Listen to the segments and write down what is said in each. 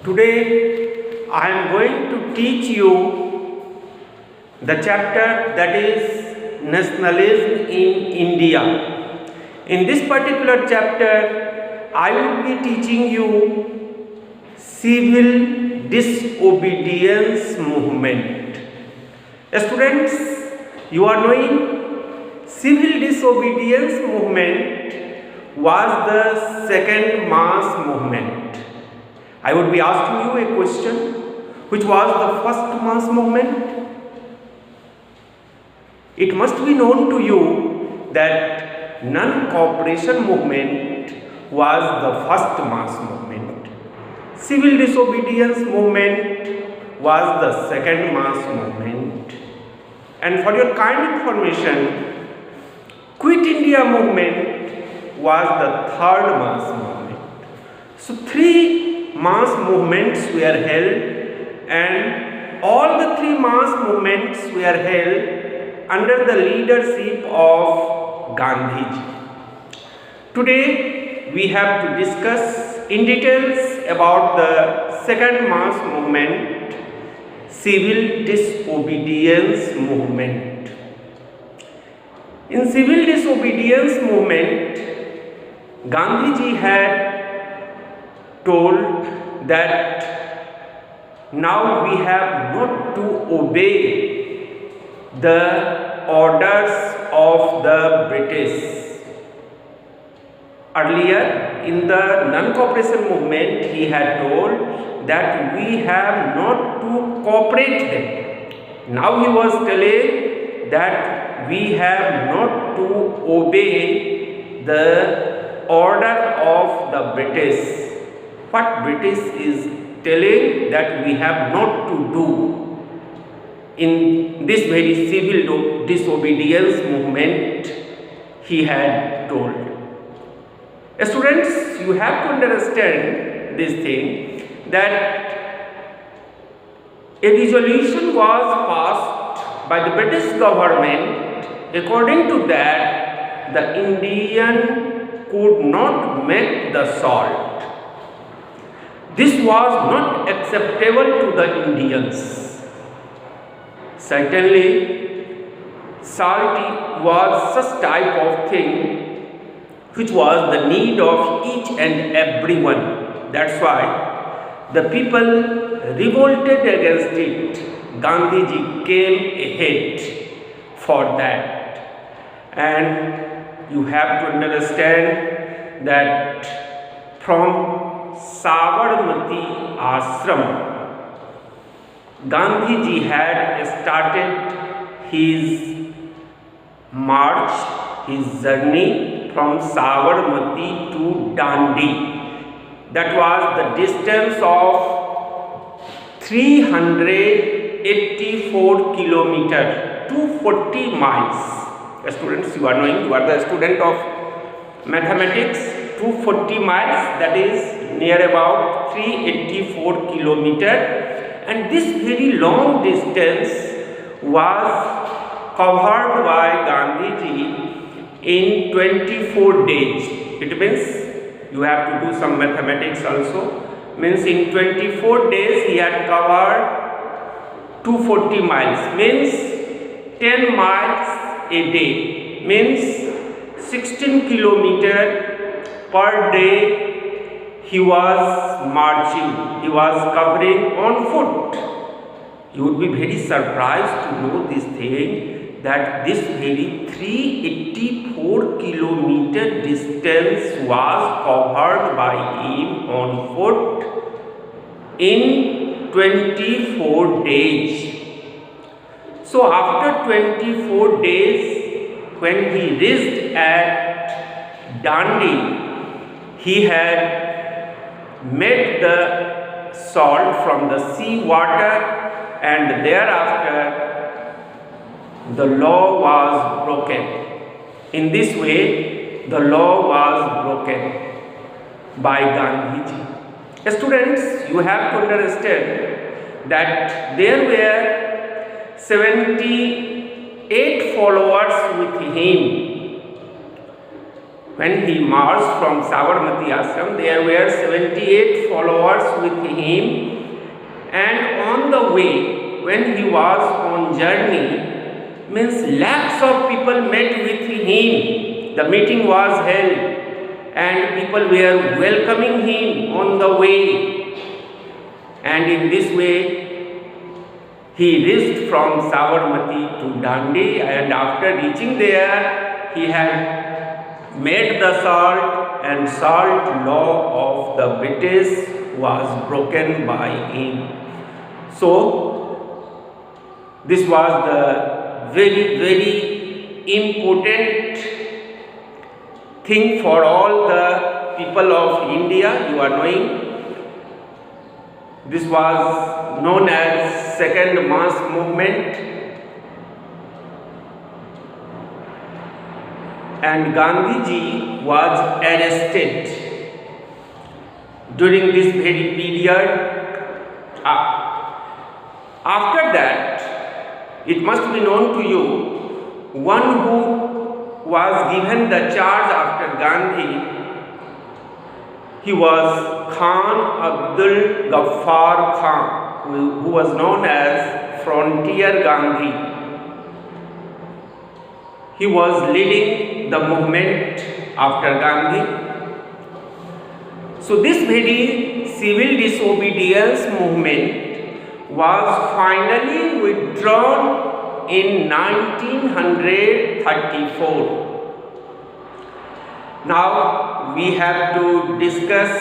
Today I am going to teach you the chapter that is Nationalism in India. In this particular chapter, I will be teaching you civil disobedience movement. Students, you are knowing civil disobedience movement was the second mass movement. I would be asking you a question, which was the first mass movement? It must be known to you that non-cooperation movement was the first mass movement. Civil disobedience movement was the second mass movement. And for your kind information, Quit India movement was the third mass movement. So three mass movements were held, and all the three mass movements were held under the leadership of Gandhiji. Today we have to discuss in details about the second mass movement, civil disobedience movement. In civil disobedience movement, Gandhiji had told that now we have not to obey the orders of the British. Earlier in the non-cooperation movement, he had told that we have not to cooperate them. Now he was telling that we have not to obey the order of the British. What British is telling that we have not to do in this very civil disobedience movement, he had told. Students, you have to understand this thing, that a resolution was passed by the British government. According to that, the Indian could not make the salt. This was not acceptable to the Indians. Certainly, salt was such type of thing which was the need of each and everyone. That's why the people revolted against it. Gandhiji came ahead for that. And you have to understand that from Sabarmati Ashram, Gandhiji had started his march, his journey from Sabarmati to Dandi. That was the distance of 384 kilometers, 240 miles. Students, you are knowing, you are the student of mathematics. 240 miles, that is near about 384 kilometers, and this very long distance was covered by Gandhiji in 24 days. It means you have to do some mathematics also. Means in 24 days he had covered 240 miles, means 10 miles a day, means 16 kilometers per day he was marching, he was covering on foot. You would be very surprised to know this thing, that this very 384 kilometer distance was covered by him on foot in 24 days. So after 24 days, when he reached at Dandi, he had made the salt from the sea water, and thereafter the law was broken. In this way, the law was broken by Gandhiji. Students, you have to understand that there were 78 followers with him. when he marched from Sabarmati Ashram, there were 78 followers with him, and on the way, when he was on journey, means lakhs of people met with him. The meeting was held and people were welcoming him on the way, and in this way he reached from Sabarmati to Dandi, and after reaching there he had made the salt, and salt law of the British was broken by him. So this was the very important thing for all the people of India. You are knowing, this was known as second mass movement, and Gandhiji was arrested during this very period. After that, it must be known to you, one who was given the charge after Gandhi, he was Khan Abdul Ghaffar Khan, who was known as Frontier Gandhi. He was leading the movement after Gandhi. So this very civil disobedience movement was finally withdrawn in 1934. Now we have to discuss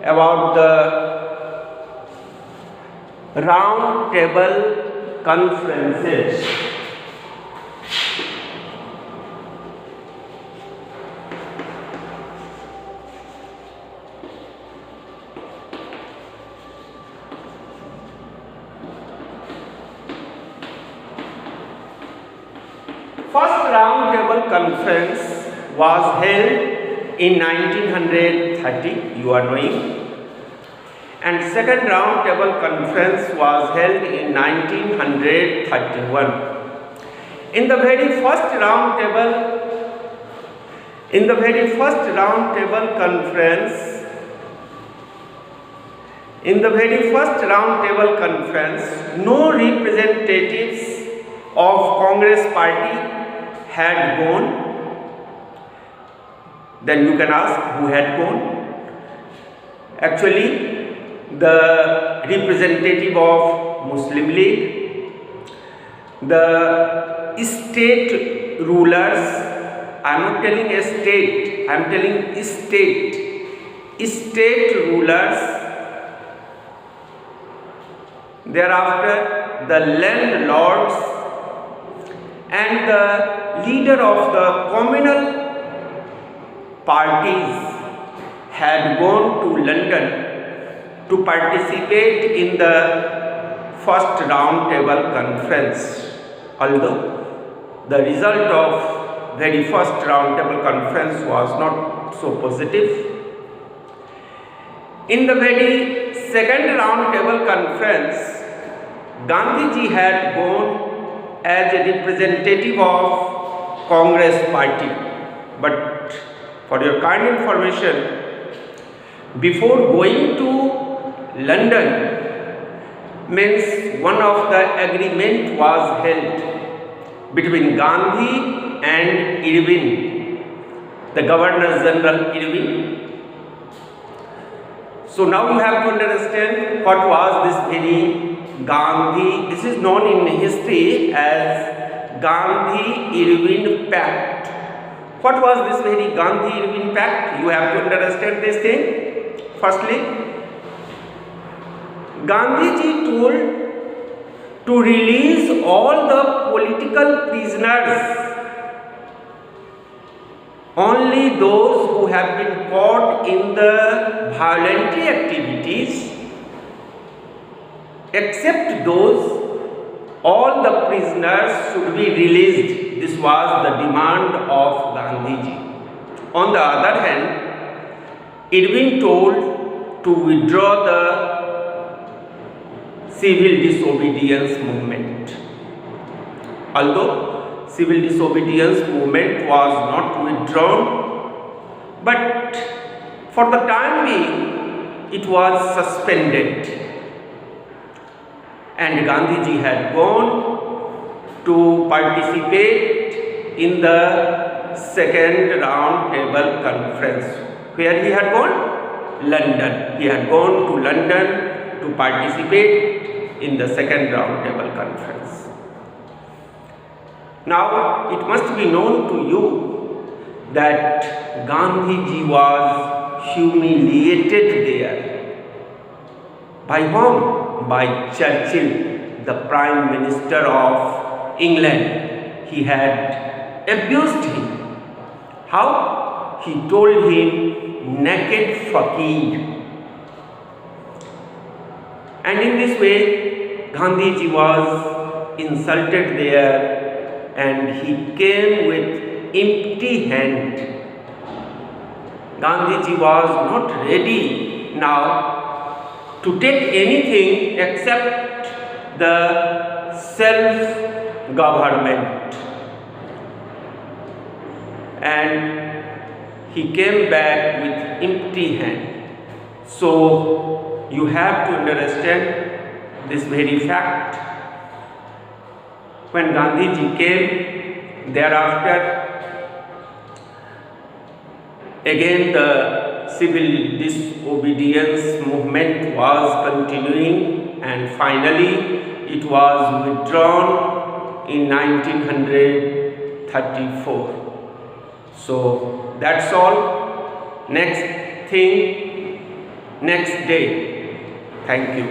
about the round table conferences. First round table conference was held in 1930, you are knowing, and second round table conference was held in 1931. In the very first round table conference, no representatives of Congress party had gone. Then you can ask, who had gone? Actually, the representative of Muslim League, the state rulers, I am not telling a state, I am telling state rulers, thereafter the landlords, and the leader of the communal parties had gone to London to participate in the first round table conference. Although the result of very first round table conference was not so positive, in the very second round table conference, Gandhiji had gone as a representative of Congress party. But for your kind information, before going to London, means one of the agreement was held between Gandhi and Irwin, the Governor General Irwin. So now you have to understand what was this very Gandhi. This is known in history as Gandhi-Irwin Pact. What was this very Gandhi-Irwin Pact? You have to understand this thing. Firstly, Gandhiji told to release all the political prisoners, only those who have been caught in the violent activities. Except those, all the prisoners should be released. This was the demand of Gandhiji. On the other hand, Irwin told to withdraw the civil disobedience movement. Although civil disobedience movement was not withdrawn, but for the time being it was suspended, and Gandhiji had gone to participate in the second round table conference. Where he had gone? London. He had gone to London to participate in the second round table conference. Now it must be known to you that Gandhiji was humiliated there. By whom? By Churchill, the Prime Minister of England. He had abused him. How? He told him naked fakir. And in this way Gandhiji was insulted there, and he came with empty hand. Gandhiji was not ready now to take anything except the self-government, and he came back with empty hand. So you have to understand this very fact. When Gandhiji came thereafter, again the civil disobedience movement was continuing, and finally it was withdrawn in 1934. So that's all. Next thing, next day. Thank you.